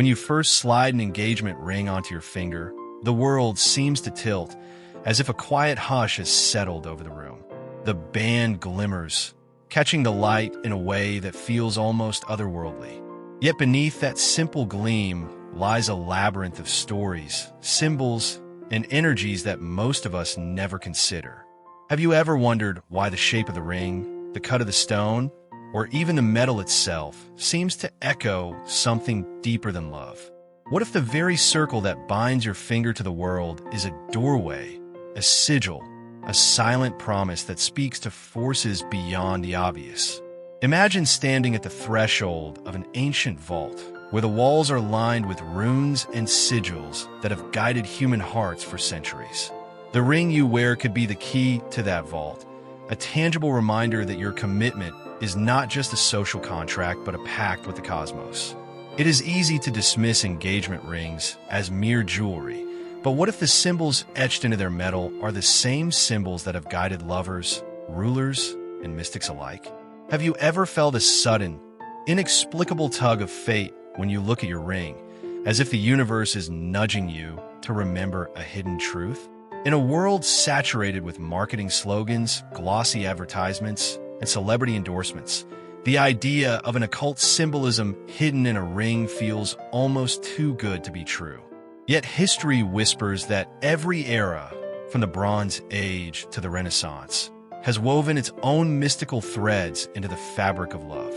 When you first slide an engagement ring onto your finger, the world seems to tilt, as if a quiet hush has settled over the room. The band glimmers, catching the light in a way that feels almost otherworldly. Yet beneath that simple gleam lies a labyrinth of stories, symbols, and energies that most of us never consider. Have you ever wondered why the shape of the ring, the cut of the stone, or even the metal itself seems to echo something deeper than love? What if the very circle that binds your finger to the world is a doorway, a sigil, a silent promise that speaks to forces beyond the obvious? Imagine standing at the threshold of an ancient vault, where the walls are lined with runes and sigils that have guided human hearts for centuries. The ring you wear could be the key to that vault, a tangible reminder that your commitment is not just a social contract but a pact with the cosmos. It is easy to dismiss engagement rings as mere jewelry, but what if the symbols etched into their metal are the same symbols that have guided lovers, rulers, and mystics alike? Have you ever felt a sudden, inexplicable tug of fate when you look at your ring, as if the universe is nudging you to remember a hidden truth? In a world saturated with marketing slogans, glossy advertisements, and celebrity endorsements, the idea of an occult symbolism hidden in a ring feels almost too good to be true. Yet history whispers that every era, from the Bronze Age to the Renaissance, has woven its own mystical threads into the fabric of love.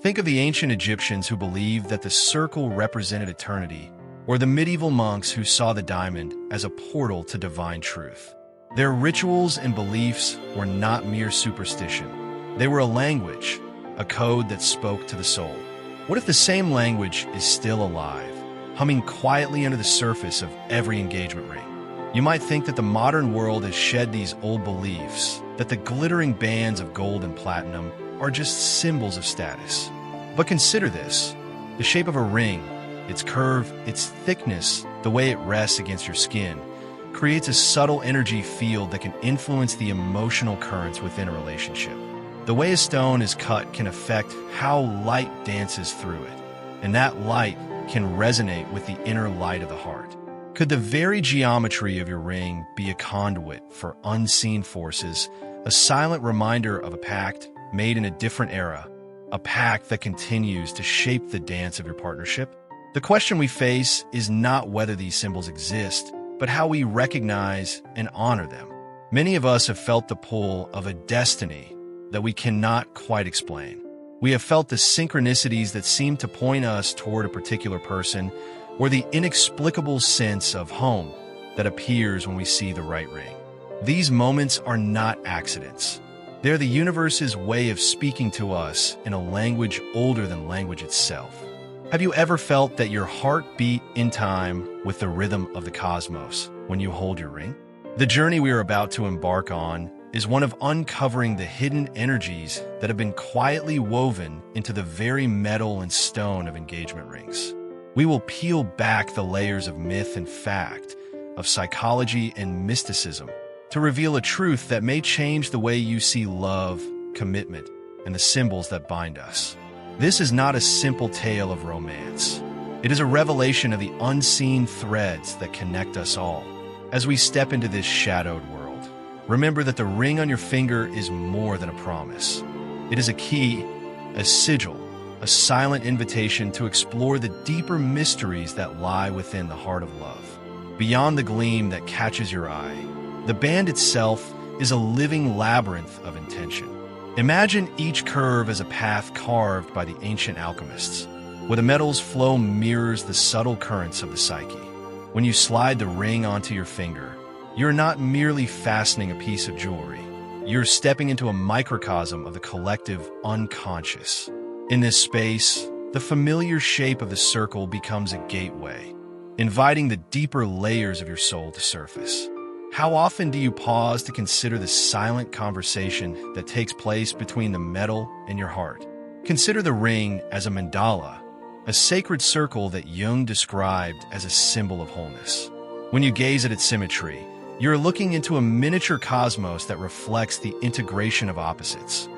Think of the ancient Egyptians who believed that the circle represented eternity, or the medieval monks who saw the diamond as a portal to divine truth. Their rituals and beliefs were not mere superstition. They were a language, a code that spoke to the soul. What if the same language is still alive, humming quietly under the surface of every engagement ring? You might think that the modern world has shed these old beliefs, that the glittering bands of gold and platinum are just symbols of status. But consider this: the shape of a ring, its curve, its thickness, the way it rests against your skin, creates a subtle energy field that can influence the emotional currents within a relationship. The way a stone is cut can affect how light dances through it, and that light can resonate with the inner light of the heart. Could the very geometry of your ring be a conduit for unseen forces, a silent reminder of a pact made in a different era, a pact that continues to shape the dance of your partnership? The question we face is not whether these symbols exist, but how we recognize and honor them. Many of us have felt the pull of a destiny that we cannot quite explain. We have felt the synchronicities that seem to point us toward a particular person, or the inexplicable sense of home that appears when we see the right ring. These moments are not accidents. They're the universe's way of speaking to us in a language older than language itself. Have you ever felt that your heart beat in time with the rhythm of the cosmos when you hold your ring? The journey we are about to embark on is one of uncovering the hidden energies that have been quietly woven into the very metal and stone of engagement rings. We will peel back the layers of myth and fact, of psychology and mysticism, to reveal a truth that may change the way you see love, commitment, and the symbols that bind us. This is not a simple tale of romance. It is a revelation of the unseen threads that connect us all. As we step into this shadowed world, remember that the ring on your finger is more than a promise. It is a key, a sigil, a silent invitation to explore the deeper mysteries that lie within the heart of love. Beyond the gleam that catches your eye, the band itself is a living labyrinth of intention. Imagine each curve as a path carved by the ancient alchemists, where the metal's flow mirrors the subtle currents of the psyche. When you slide the ring onto your finger, you're not merely fastening a piece of jewelry. You're stepping into a microcosm of the collective unconscious. In this space, the familiar shape of the circle becomes a gateway, inviting the deeper layers of your soul to surface. How often do you pause to consider the silent conversation that takes place between the metal and your heart? Consider the ring as a mandala, a sacred circle that Jung described as a symbol of wholeness. When you gaze at its symmetry, you're looking into a miniature cosmos that reflects the integration of opposites: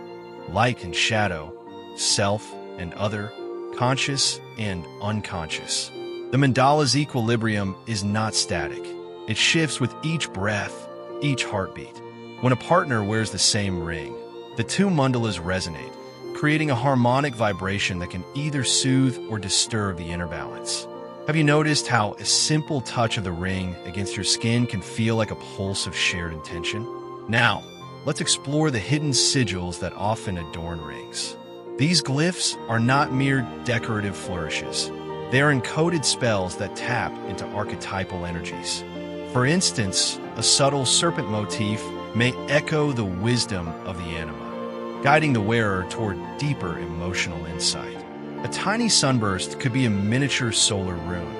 light and shadow, self and other, conscious and unconscious. The mandala's equilibrium is not static. It shifts with each breath, each heartbeat. When a partner wears the same ring, the two mandalas resonate, creating a harmonic vibration that can either soothe or disturb the inner balance. Have you noticed how a simple touch of the ring against your skin can feel like a pulse of shared intention? Now, let's explore the hidden sigils that often adorn rings. These glyphs are not mere decorative flourishes. They are encoded spells that tap into archetypal energies. For instance, a subtle serpent motif may echo the wisdom of the anima, guiding the wearer toward deeper emotional insight. A tiny sunburst could be a miniature solar rune,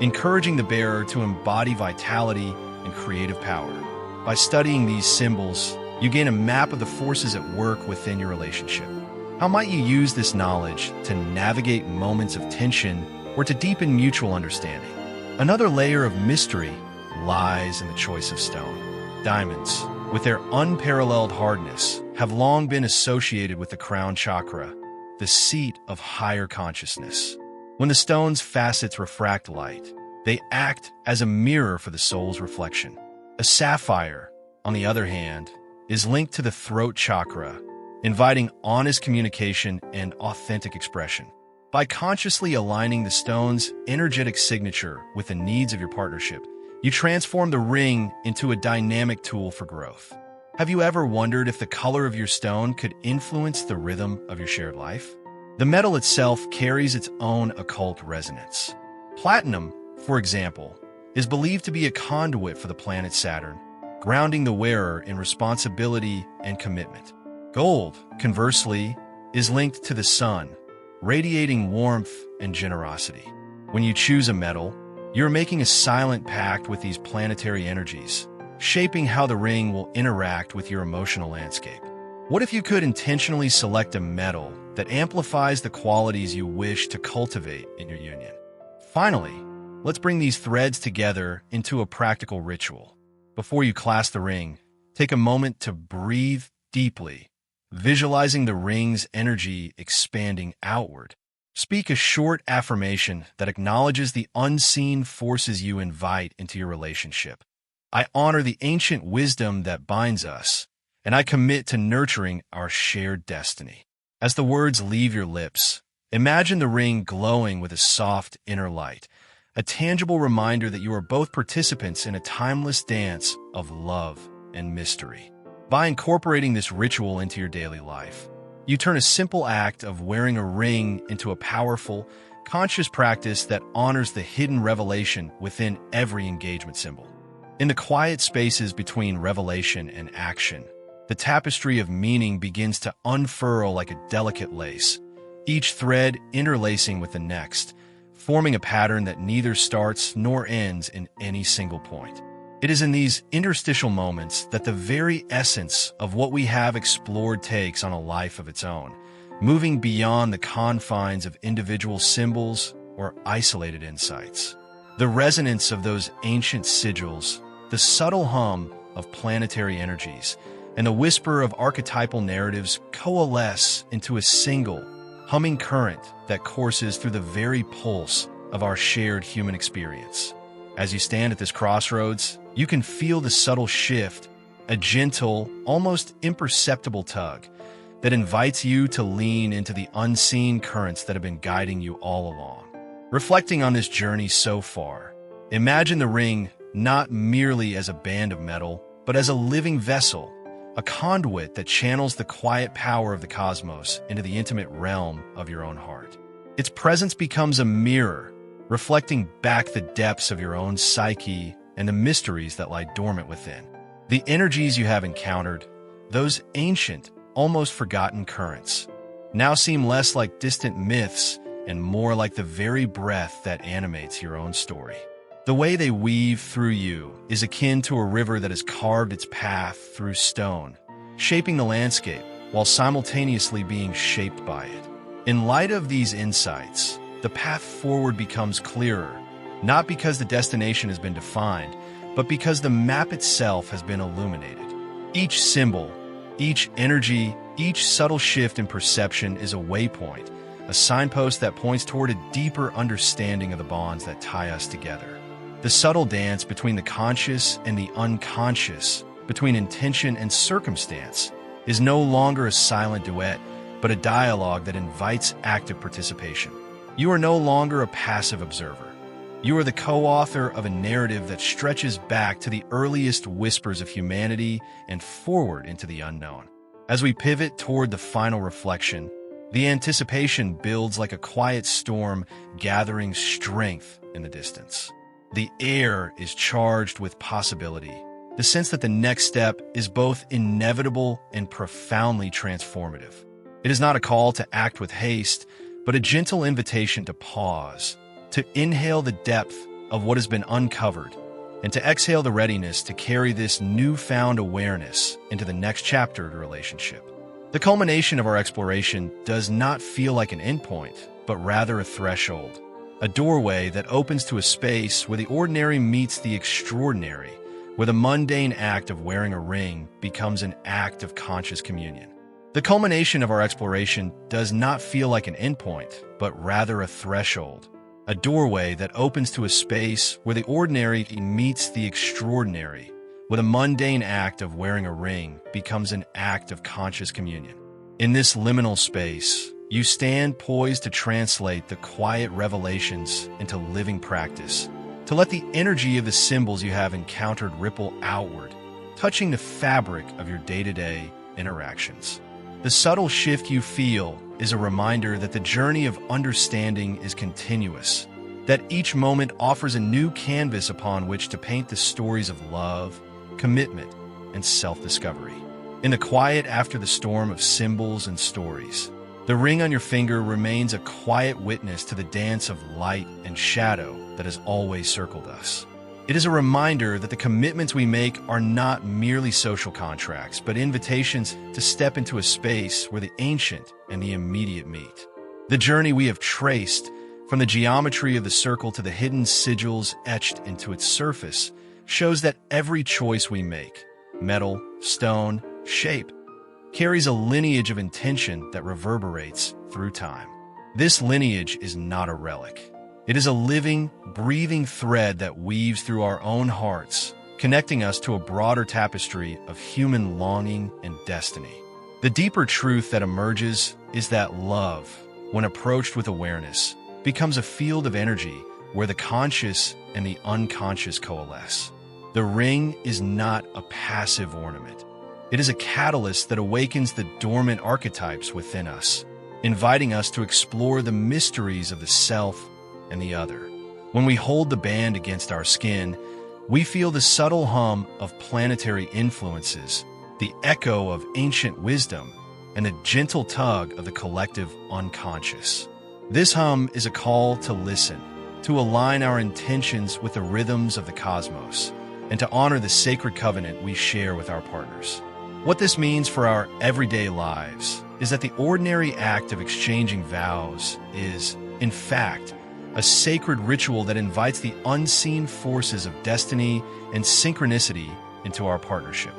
encouraging the bearer to embody vitality and creative power. By studying these symbols, you gain a map of the forces at work within your relationship. How might you use this knowledge to navigate moments of tension or to deepen mutual understanding? Another layer of mystery lies in the choice of stone. Diamonds, with their unparalleled hardness, have long been associated with the crown chakra, the seat of higher consciousness. When the stone's facets refract light, they act as a mirror for the soul's reflection. A sapphire, on the other hand, is linked to the throat chakra, inviting honest communication and authentic expression. By consciously aligning the stone's energetic signature with the needs of your partnership, you transform the ring into a dynamic tool for growth. Have you ever wondered if the color of your stone could influence the rhythm of your shared life? The metal itself carries its own occult resonance. Platinum, for example, is believed to be a conduit for the planet Saturn, grounding the wearer in responsibility and commitment. Gold, conversely, is linked to the sun, radiating warmth and generosity. When you choose a metal, you're making a silent pact with these planetary energies, shaping how the ring will interact with your emotional landscape. What if you could intentionally select a metal that amplifies the qualities you wish to cultivate in your union? Finally, let's bring these threads together into a practical ritual. Before you clasp the ring, take a moment to breathe deeply, visualizing the ring's energy expanding outward. Speak a short affirmation that acknowledges the unseen forces you invite into your relationship. I honor the ancient wisdom that binds us, and I commit to nurturing our shared destiny. As the words leave your lips, imagine the ring glowing with a soft inner light, a tangible reminder that you are both participants in a timeless dance of love and mystery. By incorporating this ritual into your daily life, you turn a simple act of wearing a ring into a powerful, conscious practice that honors the hidden revelation within every engagement symbol. In the quiet spaces between revelation and action, the tapestry of meaning begins to unfurl like a delicate lace, each thread interlacing with the next, forming a pattern that neither starts nor ends in any single point. It is in these interstitial moments that the very essence of what we have explored takes on a life of its own, moving beyond the confines of individual symbols or isolated insights. The resonance of those ancient sigils, the subtle hum of planetary energies, and the whisper of archetypal narratives coalesce into a single, humming current that courses through the very pulse of our shared human experience. As you stand at this crossroads, you can feel the subtle shift, a gentle, almost imperceptible tug that invites you to lean into the unseen currents that have been guiding you all along. Reflecting on this journey so far, imagine the ring not merely as a band of metal, but as a living vessel, a conduit that channels the quiet power of the cosmos into the intimate realm of your own heart. Its presence becomes a mirror, reflecting back the depths of your own psyche and the mysteries that lie dormant within. The energies you have encountered, those ancient, almost forgotten currents, now seem less like distant myths and more like the very breath that animates your own story. The way they weave through you is akin to a river that has carved its path through stone, shaping the landscape while simultaneously being shaped by it. In light of these insights, the path forward becomes clearer, not because the destination has been defined, but because the map itself has been illuminated. Each symbol, each energy, each subtle shift in perception is a waypoint, a signpost that points toward a deeper understanding of the bonds that tie us together. The subtle dance between the conscious and the unconscious, between intention and circumstance, is no longer a silent duet, but a dialogue that invites active participation. You are no longer a passive observer. You are the co-author of a narrative that stretches back to the earliest whispers of humanity and forward into the unknown. As we pivot toward the final reflection, the anticipation builds like a quiet storm gathering strength in the distance. The air is charged with possibility, the sense that the next step is both inevitable and profoundly transformative. It is not a call to act with haste, but a gentle invitation to pause, to inhale the depth of what has been uncovered, and to exhale the readiness to carry this newfound awareness into the next chapter of the relationship. The culmination of our exploration does not feel like an endpoint, but rather a threshold, a doorway that opens to a space where the ordinary meets the extraordinary, where the mundane act of wearing a ring becomes an act of conscious communion. The culmination of our exploration does not feel like an endpoint, but rather a threshold, a doorway that opens to a space where the ordinary meets the extraordinary, where the mundane act of wearing a ring becomes an act of conscious communion. In this liminal space, you stand poised to translate the quiet revelations into living practice, to let the energy of the symbols you have encountered ripple outward, touching the fabric of your day-to-day interactions. The subtle shift you feel is a reminder that the journey of understanding is continuous, that each moment offers a new canvas upon which to paint the stories of love, commitment, and self-discovery. In the quiet after the storm of symbols and stories, the ring on your finger remains a quiet witness to the dance of light and shadow that has always circled us. It is a reminder that the commitments we make are not merely social contracts, but invitations to step into a space where the ancient and the immediate meet. The journey we have traced, from the geometry of the circle to the hidden sigils etched into its surface, shows that every choice we make, metal, stone, shape, carries a lineage of intention that reverberates through time. This lineage is not a relic. It is a living, breathing thread that weaves through our own hearts, connecting us to a broader tapestry of human longing and destiny. The deeper truth that emerges is that love, when approached with awareness, becomes a field of energy where the conscious and the unconscious coalesce. The ring is not a passive ornament. It is a catalyst that awakens the dormant archetypes within us, inviting us to explore the mysteries of the self and the other. When we hold the band against our skin, we feel the subtle hum of planetary influences, the echo of ancient wisdom, and the gentle tug of the collective unconscious. This hum is a call to listen, to align our intentions with the rhythms of the cosmos, and to honor the sacred covenant we share with our partners. What this means for our everyday lives is that the ordinary act of exchanging vows is, in fact, a sacred ritual that invites the unseen forces of destiny and synchronicity into our partnership.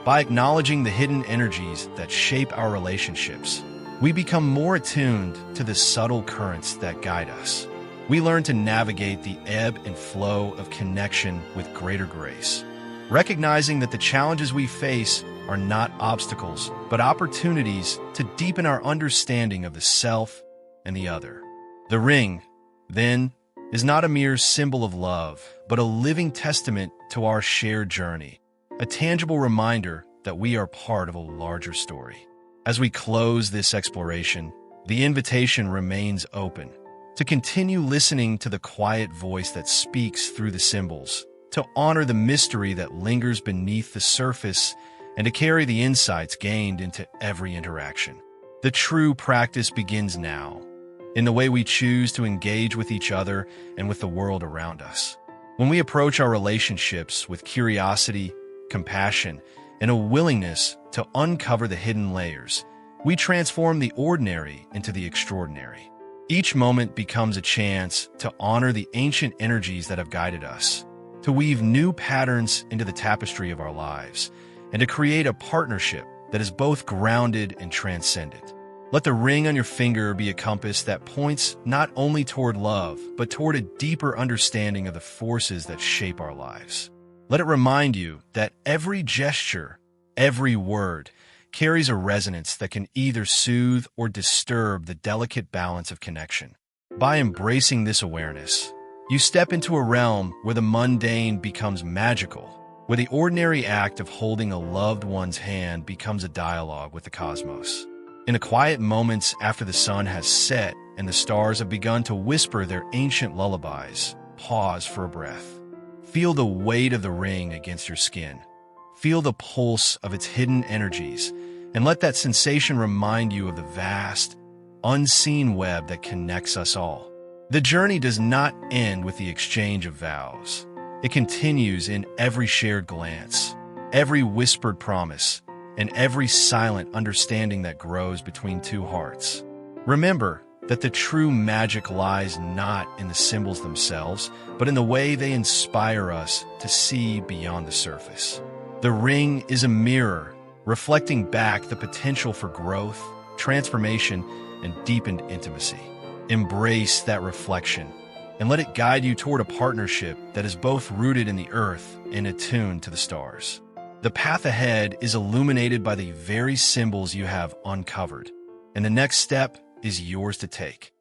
By acknowledging the hidden energies that shape our relationships, we become more attuned to the subtle currents that guide us. We learn to navigate the ebb and flow of connection with greater grace, recognizing that the challenges we face are not obstacles, but opportunities to deepen our understanding of the self and the other. The ring, then, is not a mere symbol of love, but a living testament to our shared journey, a tangible reminder that we are part of a larger story. As we close this exploration, the invitation remains open to continue listening to the quiet voice that speaks through the symbols, to honor the mystery that lingers beneath the surface, and to carry the insights gained into every interaction. The true practice begins now, in the way we choose to engage with each other and with the world around us. When we approach our relationships with curiosity, compassion, and a willingness to uncover the hidden layers, we transform the ordinary into the extraordinary. Each moment becomes a chance to honor the ancient energies that have guided us, to weave new patterns into the tapestry of our lives, and to create a partnership that is both grounded and transcendent. Let the ring on your finger be a compass that points not only toward love, but toward a deeper understanding of the forces that shape our lives. Let it remind you that every gesture, every word, carries a resonance that can either soothe or disturb the delicate balance of connection. By embracing this awareness, you step into a realm where the mundane becomes magical, where the ordinary act of holding a loved one's hand becomes a dialogue with the cosmos. In the quiet moments after the sun has set and the stars have begun to whisper their ancient lullabies, pause for a breath. Feel the weight of the ring against your skin. Feel the pulse of its hidden energies, and let that sensation remind you of the vast, unseen web that connects us all. The journey does not end with the exchange of vows. It continues in every shared glance, every whispered promise, and every silent understanding that grows between two hearts. Remember that the true magic lies not in the symbols themselves, but in the way they inspire us to see beyond the surface. The ring is a mirror, reflecting back the potential for growth, transformation, and deepened intimacy. Embrace that reflection, and let it guide you toward a partnership that is both rooted in the earth and attuned to the stars. The path ahead is illuminated by the very symbols you have uncovered, and the next step is yours to take.